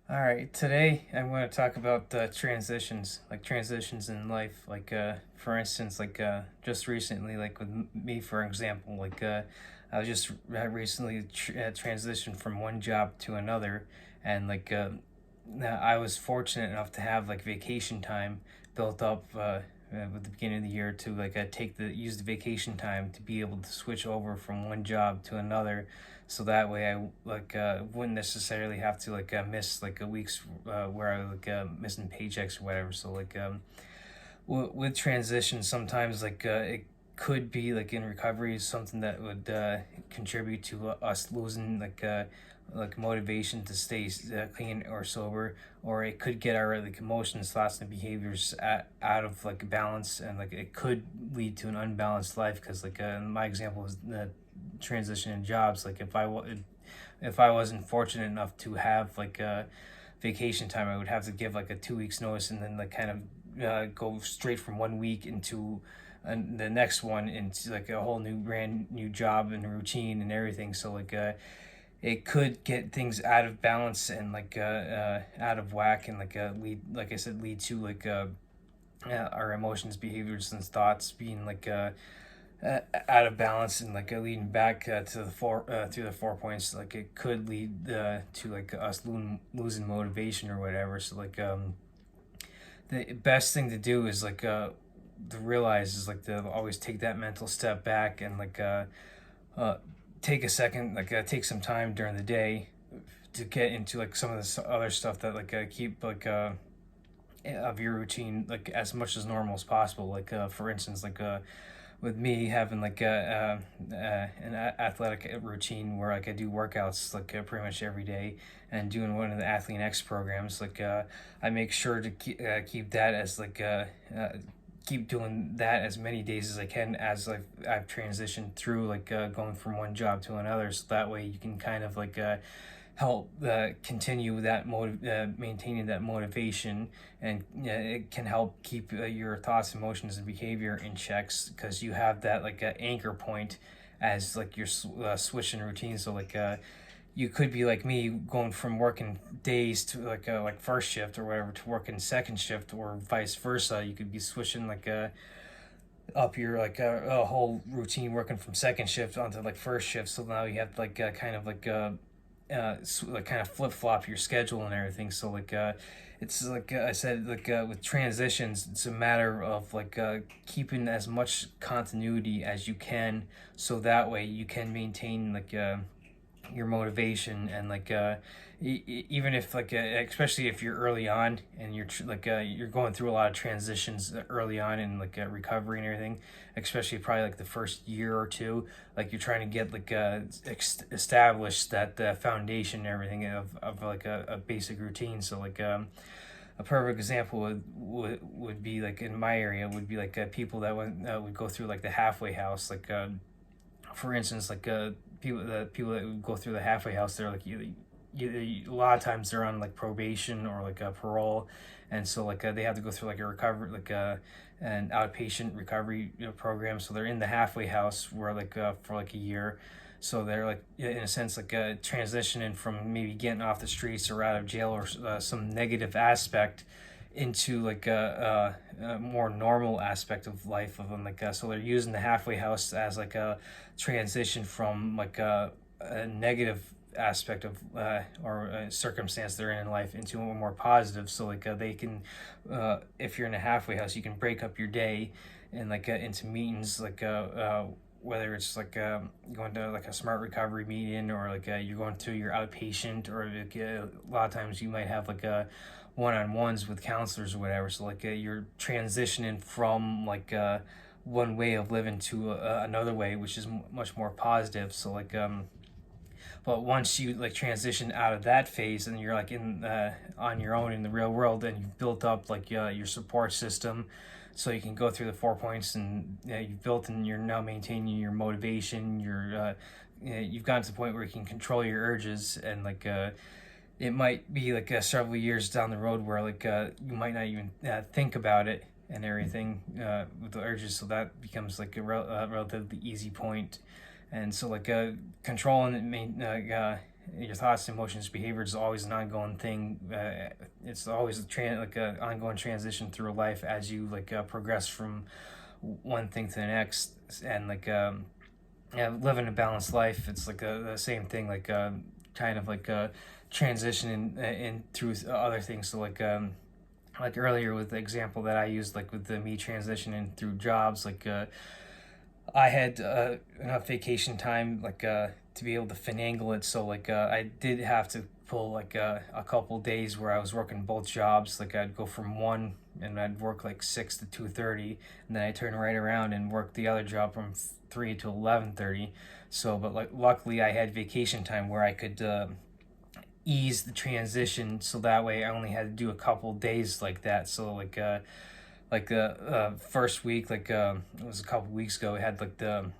All right, today I'm going to talk about transitions, like transitions in life. For instance, just recently, like with me, for example, I was just recently transitioned from one job to another, and I was fortunate enough to have like vacation time built up at the beginning of the year to use the vacation time to be able to switch over from one job to another, so that way I wouldn't necessarily have to miss like a week's where I missing paychecks or whatever. With transition, sometimes it could be like in recovery something that would contribute to us losing motivation to stay clean or sober, or it could get our like emotions, thoughts, and behaviors out of like balance, and like it could lead to an unbalanced life. Because my example is the transition in jobs. If I wasn't fortunate enough to have vacation time, I would have to give like a 2 weeks notice, and then go straight from 1 week into the next one into like a whole new brand new job and routine and everything. It could get things out of balance and out of whack, and lead, like I said, lead to our emotions, behaviors, and thoughts being out of balance, and leading back to the four through the 4 points. Like it could lead to us losing motivation or whatever. The best thing to do is to realize is to always take that mental step back and uh, take a second, take some time during the day to get into some of this other stuff that keep of your routine as much as normal as possible. For instance, with me having an athletic routine where I do workouts pretty much every day, and doing one of the Athlete X programs. I make sure to keep that as keep doing that as many days as I can as I've transitioned through going from one job to another, so that way you can kind of help continue that maintaining that motivation, and it can help keep your thoughts, emotions, and behavior in checks, because you have that anchor point as your switch in routine. You could be like me, going from working days to first shift or whatever to working second shift, or vice versa. You could be switching up your a whole routine, working from second shift onto first shift. So now you have kind of flip flop your schedule and everything. It's I said, with transitions, it's a matter of keeping as much continuity as you can, so that way you can maintain your motivation, and even if especially if you're early on and you're going through a lot of transitions early on in recovery and everything, especially probably the first year or two, you're trying to get establish that foundation and everything of a basic routine. A perfect example would be in my area would be people that would go through the halfway house. For instance, people that go through the halfway house, they're a lot of times they're on probation or a parole, and they have to go through a recovery, an outpatient recovery program. So they're in the halfway house where for a year. So they're in a sense transitioning from maybe getting off the streets or out of jail, or some negative aspect, into a more normal aspect of life of them. So they're using the halfway house as a transition from a negative aspect of or a circumstance they're in life into a more positive. They can, if you're in a halfway house, you can break up your day and into meetings, whether it's going to a smart recovery meeting, or you're going to your outpatient, or a lot of times you might have one-on-ones with counselors or whatever. You're transitioning from one way of living to another way, which is much more positive. But once you transition out of that phase, and you're in on your own in the real world, and you've built up your support system, so you can go through the 4 points, and you've built, and you're now maintaining your motivation. You've gotten to the point where you can control your urges, and it might be several years down the road where you might not even think about it and everything with the urges. So that becomes a relatively easy point. And controlling it your thoughts, emotions, behaviors is always an ongoing thing. It's always like a ongoing transition through life as you progress from one thing to the next, and yeah, living a balanced life. It's like the same thing, kind of like a transition in through other things. So like earlier with the example that I used, like with the me transitioning through jobs, I had enough vacation time to be able to finagle it. So I did have to pull a couple days where I was working both jobs. Like I'd go from one and I'd work like 6 to 2:30, and then I turn right around and work the other job from 3 to 11:30. So, but like luckily I had vacation time where I could ease the transition, so that way I only had to do a couple days like that. So first week, it was a couple weeks ago, I had the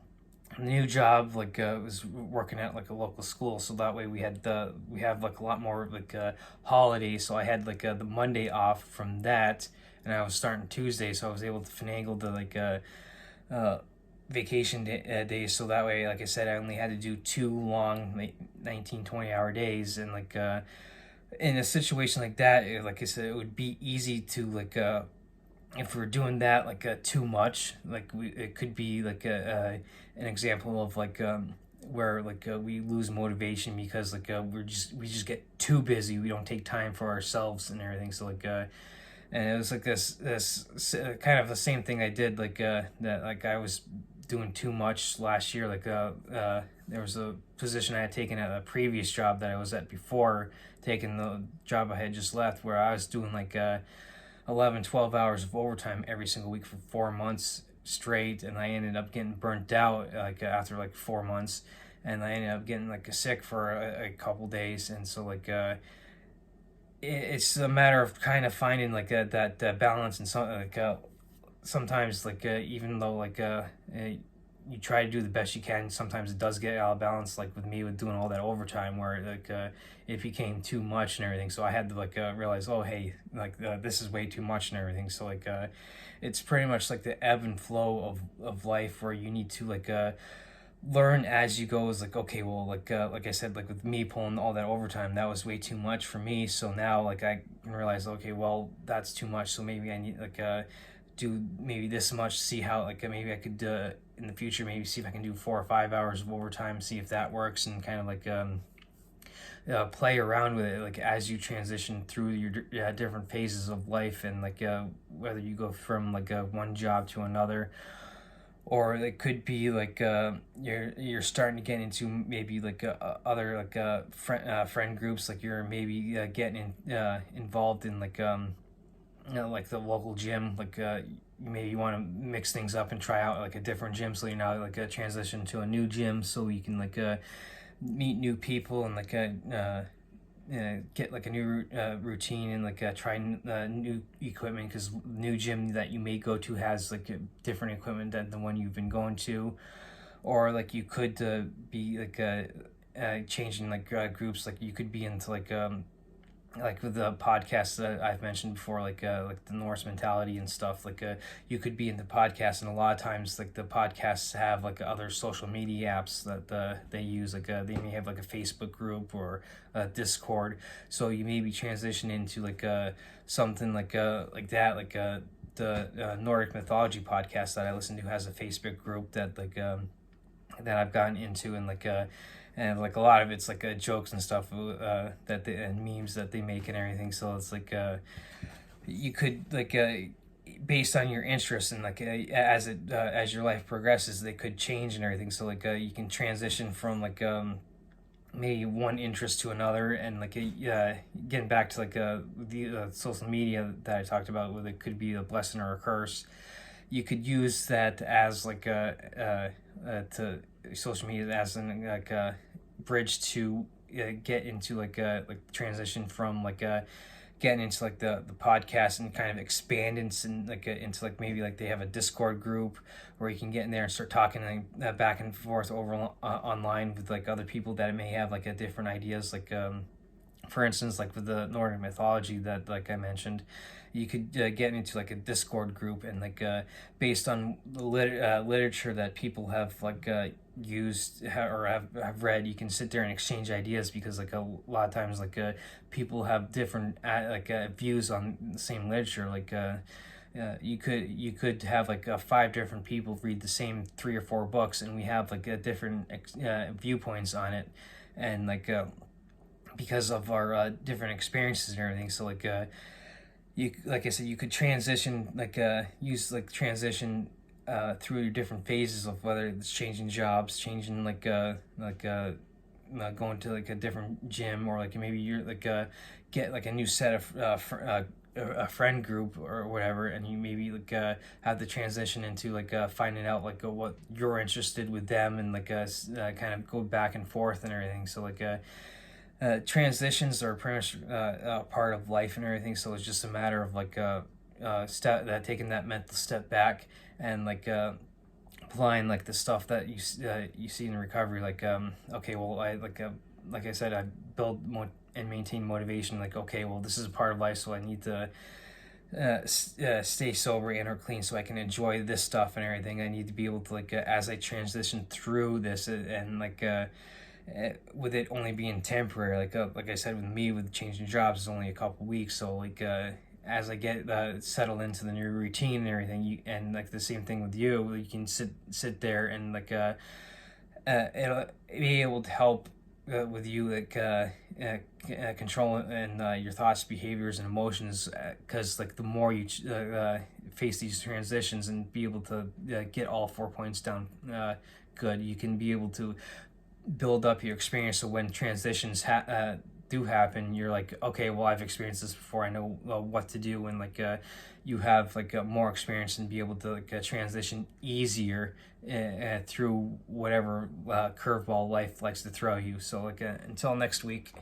new job, was working at like a local school, so that way we have like a lot more holidays. So I had the Monday off from that, and I was starting Tuesday, so I was able to finagle the uh vacation days. So that way, like I said, I only had to do two long 19-20 hour days. And in a situation like that, like I said, it would be easy to if we're doing that too much, it could be an example of where we lose motivation because we just get too busy, we don't take time for ourselves and everything. So and it was like this kind of the same thing I did, that I was doing too much last year. There was a position I had taken at a previous job that I was at before taking the job I had just left, where I was doing 11-12 hours of overtime every single week for 4 months straight, and I ended up getting burnt out after 4 months, and I ended up getting sick for a couple days. And so it's a matter of kind of finding that balance. And sometimes even though you try to do the best you can, sometimes it does get out of balance, like with me with doing all that overtime, where it became too much and everything. So I had to realize, oh hey, this is way too much and everything. So it's pretty much like the ebb and flow of life, where you need to learn as you go. Is okay, well, like I said, with me pulling all that overtime, that was way too much for me. So now I can realize, okay, well, that's too much, so maybe I need do maybe this much, see how maybe I could in the future, maybe see if I can do 4 or 5 hours of overtime, see if that works, and kind of play around with it as you transition through your different phases of life. And whether you go from one job to another, or it could be you're starting to get into maybe other friend groups, you're maybe getting involved in the local gym. Maybe you want to mix things up and try out a different gym, so you're now transition to a new gym, so you can meet new people and get a new routine, and try new equipment, because new gym that you may go to has different equipment than the one you've been going to. Or you could be changing groups. You could be into with the podcasts that I've mentioned before, the Norse mentality and stuff. You could be into podcasts, and a lot of times the podcasts have other social media apps that they use. They may have a Facebook group or a Discord. So you maybe transition into something like that. The Nordic mythology podcast that I listen to has a Facebook group that that I've gotten into, and and a lot of it's jokes and stuff that and memes that they make and everything. So it's you could based on your interests, and as your life progresses, they could change and everything. So you can transition from maybe one interest to another. And getting back to the social media that I talked about, whether it could be a blessing or a curse, you could use that as to social media as an a bridge to get into transition from getting into the podcast, and kind of expand into maybe they have a Discord group where you can get in there and start talking back and forth over online with other people that may have different ideas. For instance, with the Northern mythology that I mentioned, you could get into a Discord group, and based on the literature that people have or have read, you can sit there and exchange ideas, because like a lot of times like people have different views on the same literature. You could have like five different people read the same three or four books, and we have like a different viewpoints on it, and because of our different experiences and everything. So you, like I said, you could transition use transition through different phases of whether it's changing jobs, changing going to like a different gym, or like maybe you're get like a new set of a friend group or whatever, and you maybe have the transition into finding out what you're interested with them, and kind of go back and forth and everything. So transitions are pretty much a part of life and everything. So it's just a matter of taking that mental step back, and applying the stuff that you see in recovery. Okay, well, like I said, I build and maintain motivation. Okay, well, this is a part of life, so I need to stay sober and or clean, so I can enjoy this stuff and everything. I need to be able to as I transition through this, and with it only being temporary, like I said, with me, with changing jobs, it's only a couple weeks. So as I get settled into the new routine and everything, and the same thing with you, you can sit there and it'll be able to help with you control and your thoughts, behaviors, and emotions, because the more you face these transitions and be able to get all 4 points down good, you can be able to build up your experience. So when transitions do happen, you're okay, well, I've experienced this before, I know what to do, and you have more experience, and be able to transition easier through whatever curveball life likes to throw you. So until next week.